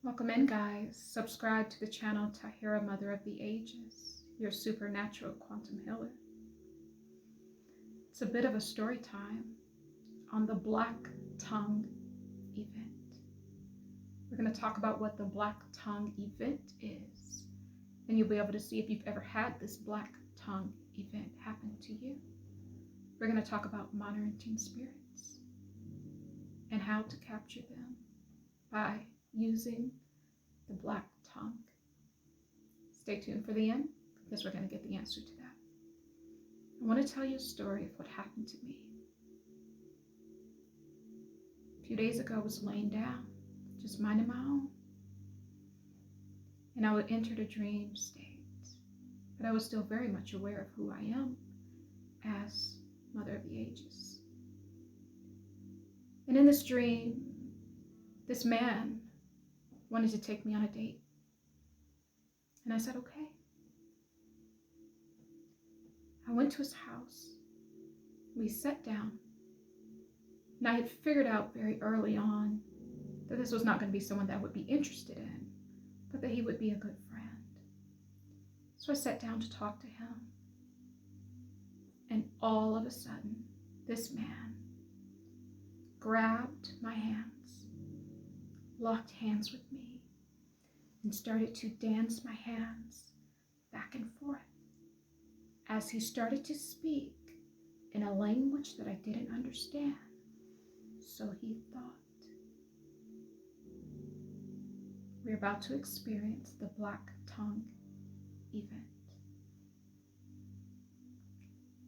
Welcome in, guys. Subscribe to the channel Tahirah, Mother of the Ages, your supernatural quantum healer. It's a bit of a story time on the Black Tongue event. We're going to talk about what the Black Tongue event is, and you'll be able to see if you've ever had this Black Tongue event happen to you. We're going to talk about monitoring spirits and how to capture them by using the Black Tongue. Stay tuned for the end, because we're going to get the answer to that. I want to tell you a story of what happened to me. A few days ago, I was laying down, just minding my own, and I would enter a dream state, but I was still very much aware of who I am as Mother of the Ages. And in this dream, this man wanted to take me on a date. And I said, okay. I went to his house. We sat down. And I had figured out very early on that this was not going to be someone that I would be interested in, but that he would be a good friend. So I sat down to talk to him. And all of a sudden, this man grabbed my hands, locked hands with me, and started to dance my hands back and forth as he started to speak in a language that I didn't understand. So he thought. We're about to experience the Black Tongue event.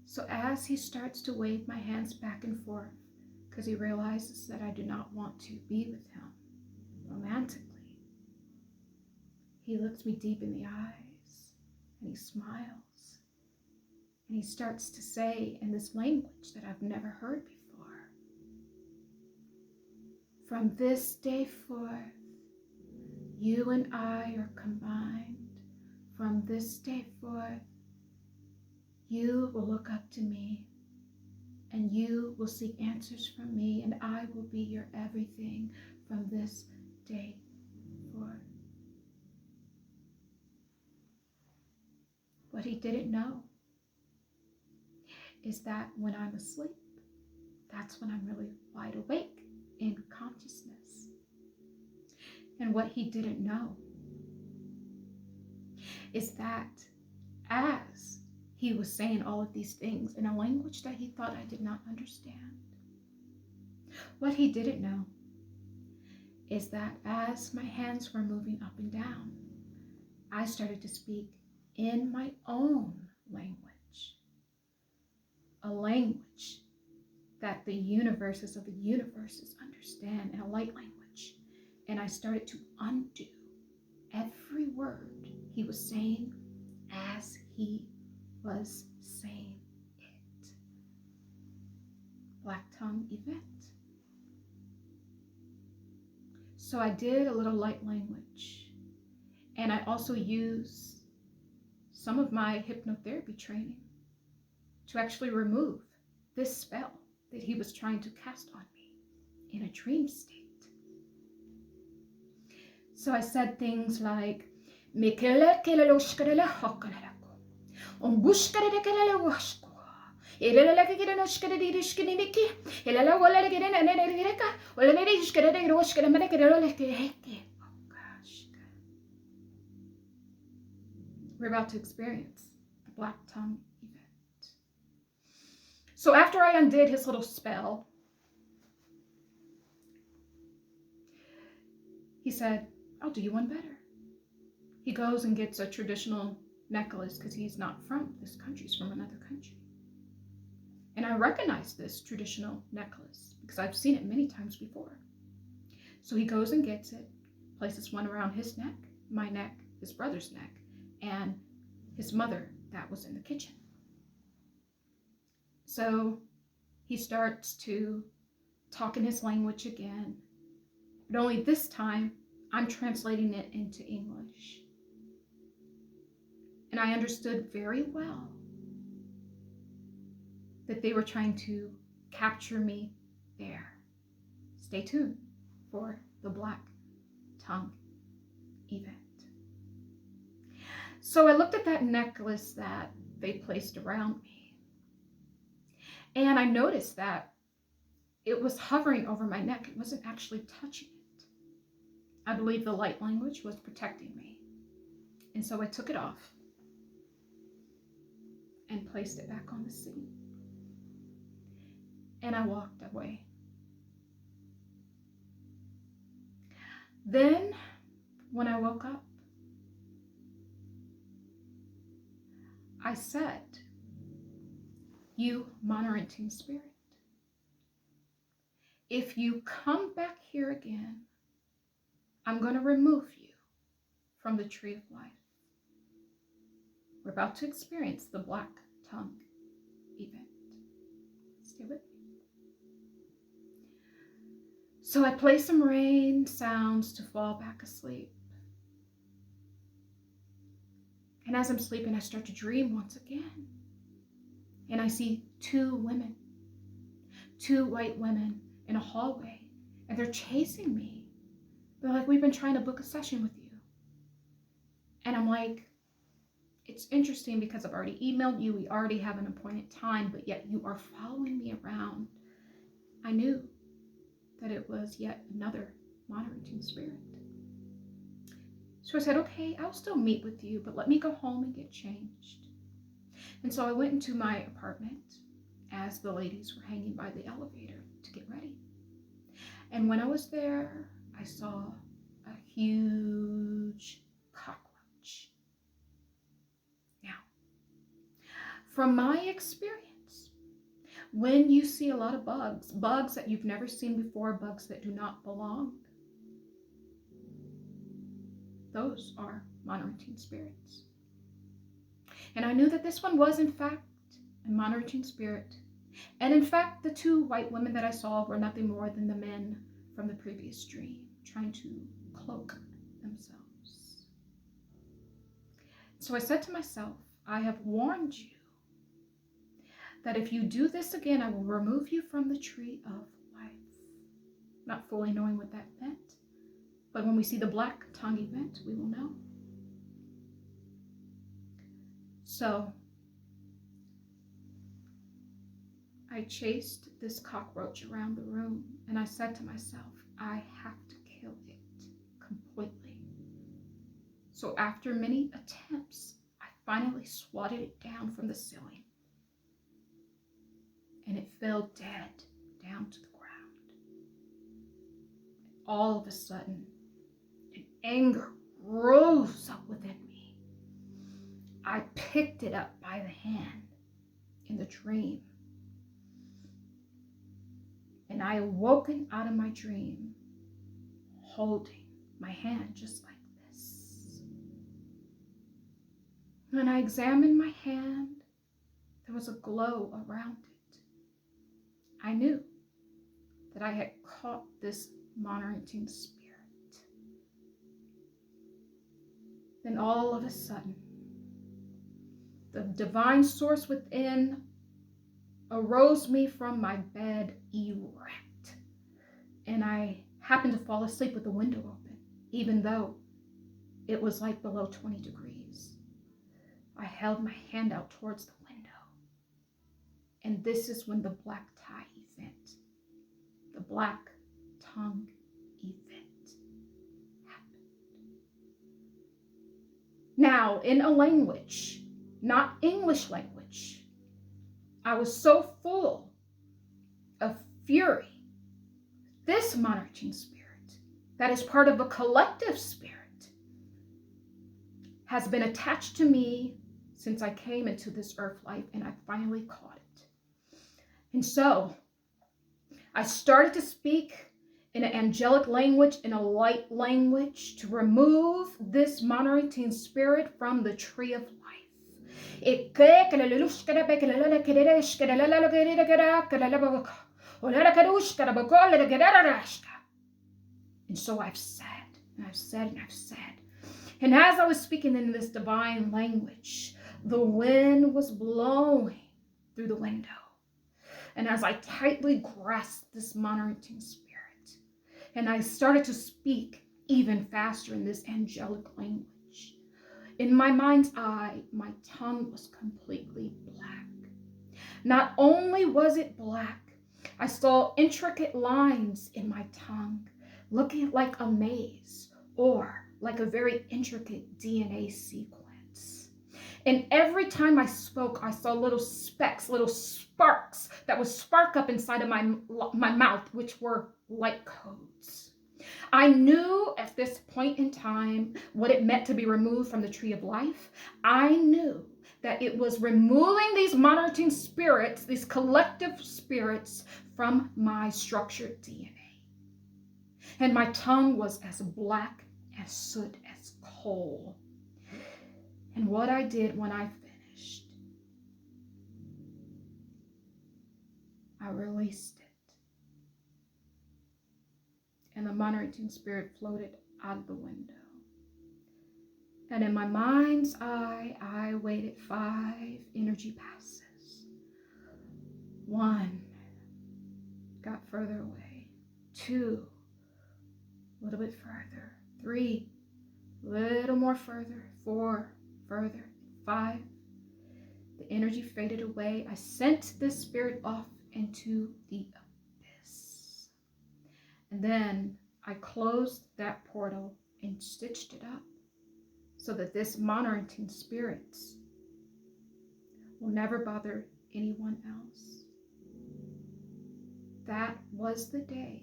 So as he starts to wave my hands back and forth, because he realizes that I do not want to be with him romantically, he looks me deep in the eyes and he smiles. And he starts to say in this language that I've never heard before, "From this day forth, you and I are combined. From this day forth, you will look up to me, and you will seek answers from me, and I will be your everything from this day forth." What he didn't know is that when I'm asleep, that's when I'm really wide awake in consciousness. And what he didn't know is that as he was saying all of these things in a language that he thought I did not understand, what he didn't know is that as my hands were moving up and down, I started to speak in my own language, a language that the universes of the universes understand, in a light language. And I started to undo every word he was saying as he was saying it. Black Tongue event. So I did a little light language, and I also used some of my hypnotherapy training to actually remove this spell that he was trying to cast on me in a dream state. So I said things like, we're about to experience the Black Tongue event. So after I undid his little spell, he said, "I'll do you one better." He goes and gets a traditional necklace, because he's not from this country, he's from another country. And I recognize this traditional necklace because I've seen it many times before. So he goes and gets it, places one around his neck, my neck, his brother's neck, and his mother that was in the kitchen. So he starts to talk in his language again, but only this time I'm translating it into English. And I understood very well that they were trying to capture me there. Stay tuned for the Black Tongue event. So I looked at that necklace that they placed around me, and I noticed that it was hovering over my neck. It wasn't actually touching it. I believe the light language was protecting me. And so I took it off and placed it back on the seat. And I walked away. Then, when I woke up, I said, "You monitoring spirit, if you come back here again, I'm going to remove you from the tree of life." We're about to experience the black tongue event. Stay with me. So I play some rain sounds to fall back asleep. And as I'm sleeping, I start to dream once again. And I see two white women in a hallway, and they're chasing me. They're like, "We've been trying to book a session with you." And I'm like, it's interesting because I've already emailed you. We already have an appointed time, but yet you are following me around. I knew that it was yet another monitoring spirit. So I said, "Okay, I'll still meet with you, but let me go home and get changed." And so I went into my apartment as the ladies were hanging by the elevator to get ready. And when I was there, I saw a huge cockroach. Now, from my experience, when you see a lot of bugs that you've never seen before, bugs that do not belong, those are monitoring spirits. And I knew that this one was, in fact, a monitoring spirit. And in fact, the two white women that I saw were nothing more than the men from the previous dream, trying to cloak themselves. So I said to myself, "I have warned you that if you do this again, I will remove you from the tree of life." Not fully knowing what that meant, but when we see the black tongue event, we will know. So I chased this cockroach around the room, and I said to myself, "I have to kill it completely." So after many attempts, I finally swatted it down from the ceiling, and it fell dead down to the ground. All of a sudden, an anger rose up within me. I picked it up by the hand in the dream, and I awoken out of my dream holding my hand just like this. When I examined my hand, there was a glow around it. I knew that I had caught this monitoring spirit. Then all of a sudden, the divine source within arose me from my bed erect, and I happened to fall asleep with the window open, even though it was like below 20 degrees. I held my hand out towards the window, and this is when the black tie event, the black tongue event happened. Now, in a language, not English language, I was so full of fury. This monitoring spirit, that is part of a collective spirit, has been attached to me since I came into this earth life, and I finally caught it. And so I started to speak in an angelic language, in a light language, to remove this monitoring spirit from the tree of life. And so I've said, and I've said, and I've said. And as I was speaking in this divine language, the wind was blowing through the window. And as I tightly grasped this monitoring spirit, and I started to speak even faster in this angelic language. In my mind's eye, my tongue was completely black. Not only was it black, I saw intricate lines in my tongue, looking like a maze or like a very intricate DNA sequence. And every time I spoke, I saw little specks, little sparks that would spark up inside of my mouth, which were light codes. I knew at this point in time what it meant to be removed from the tree of life. I knew that it was removing these monitoring spirits, these collective spirits, from my structured DNA. And my tongue was as black as soot, as coal. And what I did when I finished, I released it. And the monitoring spirit floated out of the window. And in my mind's eye, I waited 5 energy passes. 1 got further away. 2, a little bit further. 3, a little more further. 4, further. 5, the energy faded away. I sent this spirit off into the abyss. And then I closed that portal and stitched it up so that this monitoring spirits will never bother anyone else. That was the day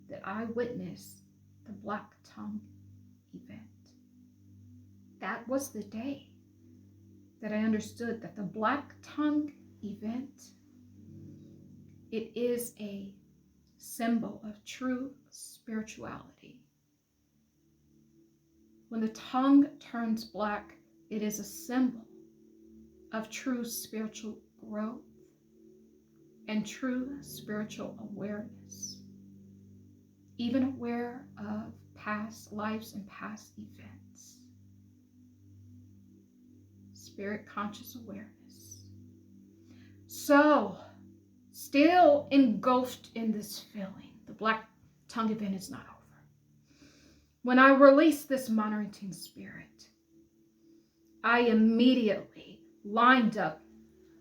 that I witnessed the Black Tongue event. That was the day that I understood that the Black Tongue event, it is a symbol of true spirituality. When the tongue turns black, it is a symbol of true spiritual growth and true spiritual awareness, even aware of past lives and past events. Spirit conscious awareness. So, still engulfed in this feeling, the Black Tongue event is not over. When I released this monitoring spirit, I immediately lined up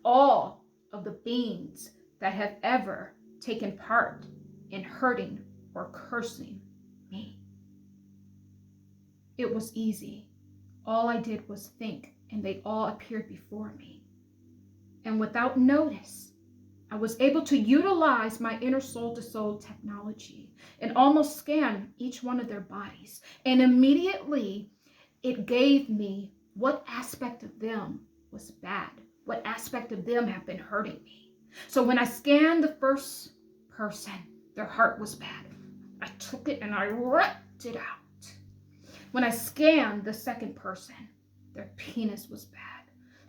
all of the beings that have ever taken part in hurting or cursing me. It was easy. All I did was think, and they all appeared before me. And without notice, I was able to utilize my inner soul-to-soul technology and almost scan each one of their bodies. And immediately, it gave me what aspect of them was bad, what aspect of them have been hurting me. So when I scanned the first person, their heart was bad. I took it and I ripped it out. When I scanned the second person, their penis was bad.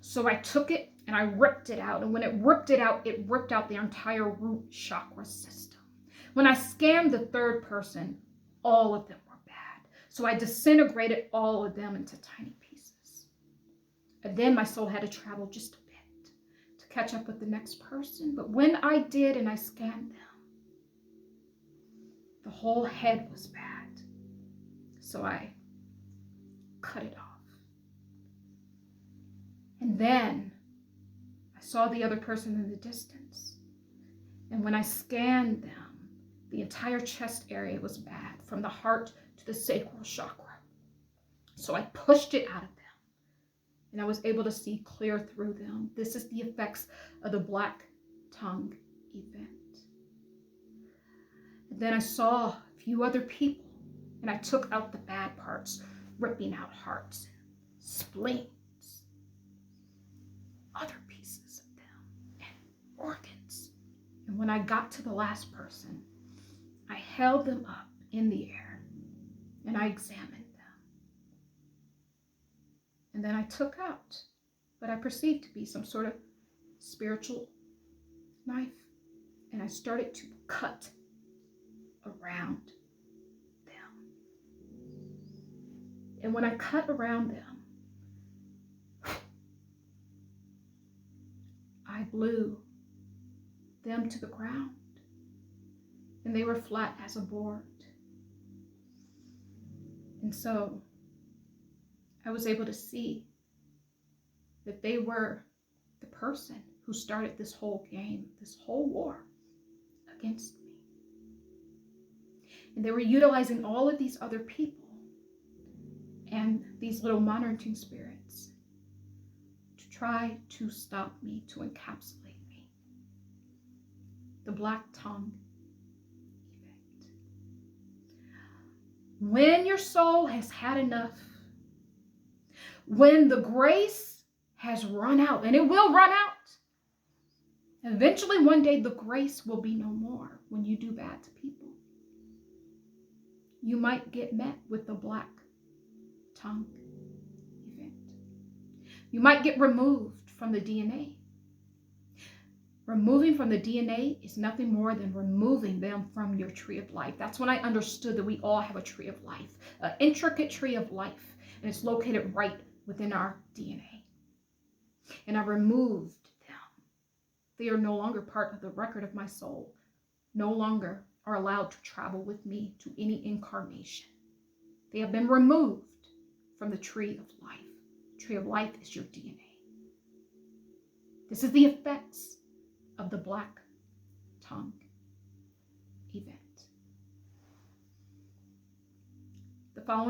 So I took it and I ripped it out. And when it ripped out the entire root chakra system. When I scanned the third person, all of them were bad. So I disintegrated all of them into tiny pieces. And then my soul had to travel just a bit to catch up with the next person. But when I did and I scanned them, the whole head was bad. So I cut it off. And then I saw the other person in the distance. And when I scanned them, the entire chest area was bad, from the heart to the sacral chakra. So I pushed it out of them, and I was able to see clear through them. This is the effects of the Black Tongue event. And then I saw a few other people, and I took out the bad parts, ripping out hearts, spleens, other pieces of them, and organs. And when I got to the last person, I held them up in the air and I examined them. And then I took out what I perceived to be some sort of spiritual knife, and I started to cut around them. And when I cut around them, I blew them to the ground, and they were flat as a board. And so I was able to see that they were the person who started this whole game, this whole war against me. And they were utilizing all of these other people and these little monitoring spirits to try to stop me, to encapsulate me. The black tongue event. When your soul has had enough, when the grace has run out, and it will run out, eventually one day the grace will be no more when you do bad to people. You might get met with the black tongue event. You might get removed from the DNA. Removing from the DNA is nothing more than removing them from your tree of life. That's when I understood that we all have a tree of life, an intricate tree of life, and it's located right within our DNA. And I removed them. They are no longer part of the record of my soul, no longer are allowed to travel with me to any incarnation. They have been removed from the tree of life. The tree of life is your DNA. This is the effects of the black tongue event. The following